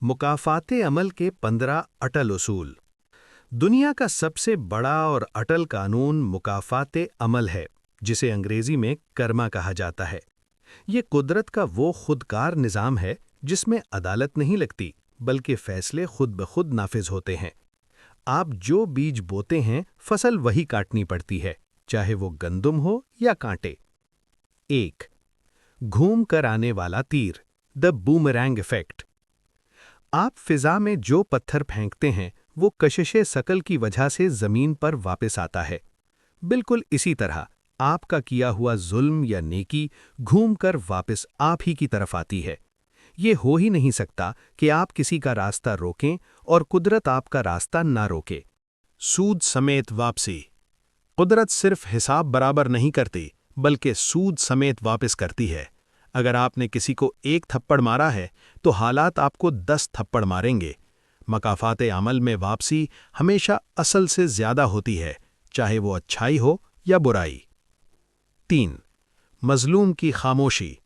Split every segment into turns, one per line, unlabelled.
मुकाफ़ाते अमल के 15 अटल उसूल। दुनिया का सबसे बड़ा और अटल कानून मुकाफ़ाते अमल है, जिसे अंग्रेजी में कर्मा कहा जाता है। ये कुदरत का वो खुदकार निज़ाम है जिसमें अदालत नहीं लगती, बल्कि फ़ैसले खुद ब खुद नाफिज होते हैं। आप जो बीज बोते हैं, फसल वही काटनी पड़ती है, चाहे वो गंदुम हो या कांटे। 1. घूम कर आने वाला तीर, द बूमरैंग इफेक्ट। आप फिजा में जो पत्थर फेंकते हैं, वो कशिशे शकल की वजह से जमीन पर वापस आता है। बिल्कुल इसी तरह आपका किया हुआ जुल्म या नेकी घूमकर वापस आप ही की तरफ आती है। ये हो ही नहीं सकता कि आप किसी का रास्ता रोकें और कुदरत आपका रास्ता ना रोके। सूद समेत वापसी। कुदरत सिर्फ हिसाब बराबर नहीं करती, बल्कि सूद समेत वापस करती है। अगर आपने किसी को 1 थप्पड़ मारा है, तो हालात आपको 10 थप्पड़ मारेंगे। मकाफ़ाते अमल में वापसी हमेशा असल से ज़्यादा होती है, चाहे वो अच्छाई हो या बुराई। 3. मज़लूम की खामोशी।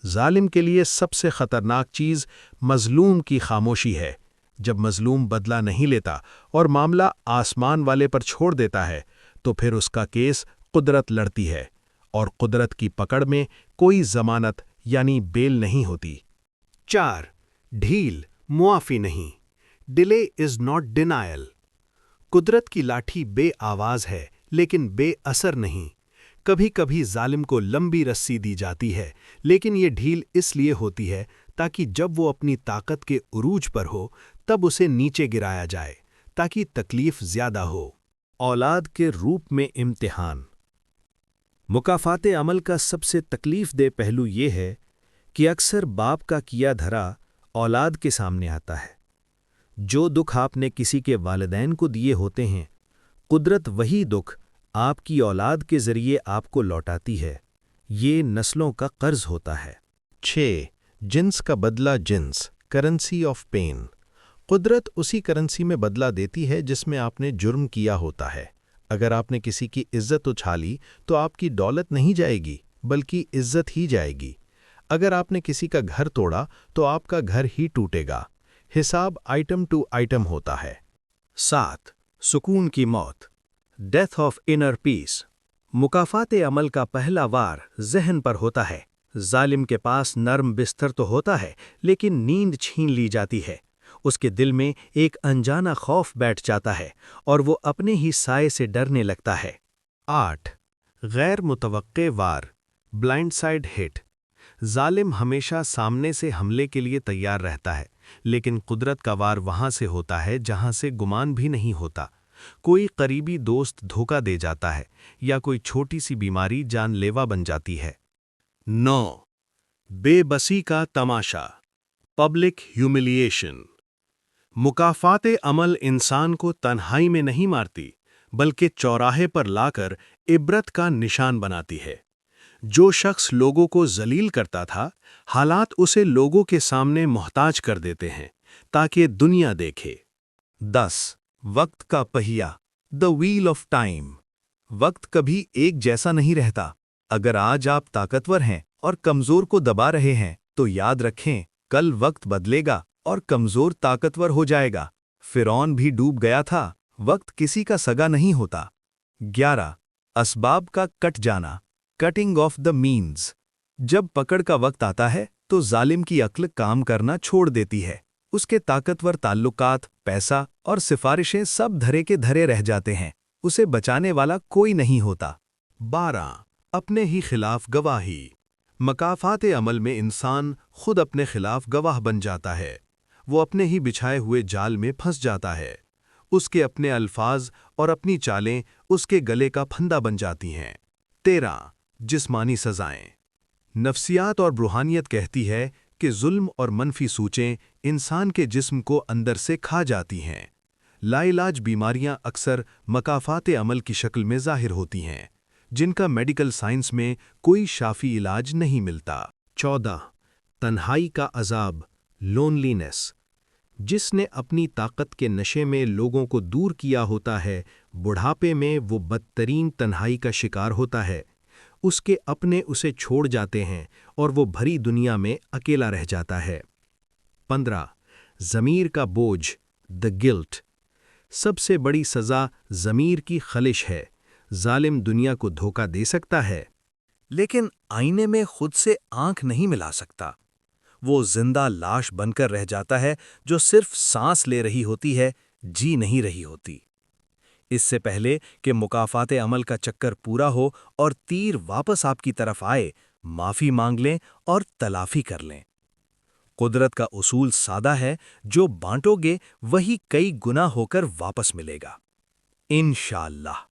जालिम के लिए सबसे खतरनाक चीज़ मज़लूम की खामोशी है। जब मज़लूम बदला नहीं लेता और मामला आसमान वाले पर छोड़ देता है, तो फिर उसका केस कुदरत लड़ती है, और कुदरत की पकड़ में कोई ज़मानत यानी बेल नहीं होती। 4. ढील, मुआफ़ी नहीं। Delay is not denial. कुदरत की लाठी बेआवाज़ है, लेकिन बेअसर नहीं। कभी कभी जालिम को लंबी रस्सी दी जाती है, लेकिन ये ढील इसलिए होती है ताकि जब वो अपनी ताकत के उरूज पर हो, तब उसे नीचे गिराया जाए, ताकि तकलीफ ज़्यादा हो। औलाद के रूप में इम्तिहान। मुकाफ़ाते अमल का सबसे तकलीफ़देह पहलू ये है कि अक्सर बाप का किया धरा औलाद के सामने आता है। जो दुख आपने किसी के वालिदैन को दिए होते हैं, कुदरत वही दुख आपकी औलाद के ज़रिए आपको लौटाती है। ये नस्लों का कर्ज होता है। 6. जिन्स का बदला जिन्स, करेंसी ऑफ पेन। कुदरत उसी करेंसी में बदला देती है जिसमें आपने जुर्म किया होता है। अगर आपने किसी की इज्जत उछाली, तो आपकी दौलत नहीं जाएगी, बल्कि इज्जत ही जाएगी। अगर आपने किसी का घर तोड़ा, तो आपका घर ही टूटेगा। हिसाब आइटम टू आइटम होता है। 7. सुकून की मौत, डेथ ऑफ इनर पीस। मुकाफ़ाते अमल का पहला वार ज़हन पर होता है। जालिम के पास नर्म बिस्तर तो होता है, लेकिन नींद छीन ली जाती है। उसके दिल में एक अनजाना खौफ बैठ जाता है, और वो अपने ही साए से डरने लगता है। 8. गैर मुतवक्के वार, ब्लाइंड साइड हिट। जालिम हमेशा सामने से हमले के लिए तैयार रहता है, लेकिन कुदरत का वार वहाँ से होता है जहाँ से गुमान भी नहीं होता। कोई करीबी दोस्त धोखा दे जाता है, या कोई छोटी सी बीमारी जानलेवा बन जाती है। 9. बेबसी का तमाशा, पब्लिक ह्यूमिलिएशन। मुकाफ़ाते अमल इंसान को तन्हाई में नहीं मारती, बल्कि चौराहे पर लाकर इबरत का निशान बनाती है। जो शख्स लोगों को जलील करता था, हालात उसे लोगों के सामने मोहताज कर देते हैं, ताकि दुनिया देखे। 10. वक्त का पहिया, द व्हील ऑफ टाइम। वक्त कभी एक जैसा नहीं रहता। अगर आज आप ताकतवर हैं और कमजोर को दबा रहे हैं, तो याद रखें, कल वक्त बदलेगा और कमजोर ताकतवर हो जाएगा। फिरौन भी डूब गया था। वक्त किसी का सगा नहीं होता। 11. असबाब का कट जाना, कटिंग ऑफ द मीन्स। जब पकड़ का वक्त आता है, तो जालिम की अक्ल काम करना छोड़ देती है। उसके ताकतवर ताल्लुकात, पैसा और सिफारिशें सब धरे के धरे रह जाते हैं। उसे बचाने वाला कोई नहीं होता। 12. अपने ही खिलाफ गवाही। मकाफ़ाते अमल में इंसान खुद अपने खिलाफ गवाह बन जाता है। वो अपने ही बिछाए हुए जाल में फंस जाता है। उसके अपने अल्फाज और अपनी चालें उसके गले का फंदा बन जाती हैं। 13. जिस्मानी सज़ाएं। नफ्सियात और रूहानियत कहती है कि जुल्म और मनफी सूचें इंसान के जिस्म को अंदर से खा जाती हैं। लाइलाज बीमारियां अक्सर मकाफ़ाते अमल की शक्ल में ज़ाहिर होती हैं, जिनका मेडिकल साइंस में कोई शाफी इलाज नहीं मिलता। 14. तन्हाई का अज़ाब, लोनलीनेस। जिसने अपनी ताकत के नशे में लोगों को दूर किया होता है, बुढ़ापे में वो बदतरीन तन्हाई का शिकार होता है। उसके अपने उसे छोड़ जाते हैं और वो भरी दुनिया में अकेला रह जाता है। 15. ضمیر کا بوجھ، دا گلٹ۔ سب سے بڑی سزا ضمیر کی خلش ہے۔ ظالم دنیا کو دھوکہ دے سکتا ہے،
لیکن آئینے میں خود سے آنکھ نہیں ملا سکتا۔ وہ زندہ لاش بن کر رہ جاتا ہے جو صرف سانس لے رہی ہوتی ہے، جی نہیں رہی ہوتی۔ اس سے پہلے کہ مکافات عمل کا چکر پورا ہو اور تیر واپس آپ کی طرف آئے، معافی مانگ لیں اور تلافی کر لیں۔ قدرت کا اصول سادہ ہے، جو بانٹو گے وہی کئی گنا ہو کر واپس ملے گا، انشاءاللہ۔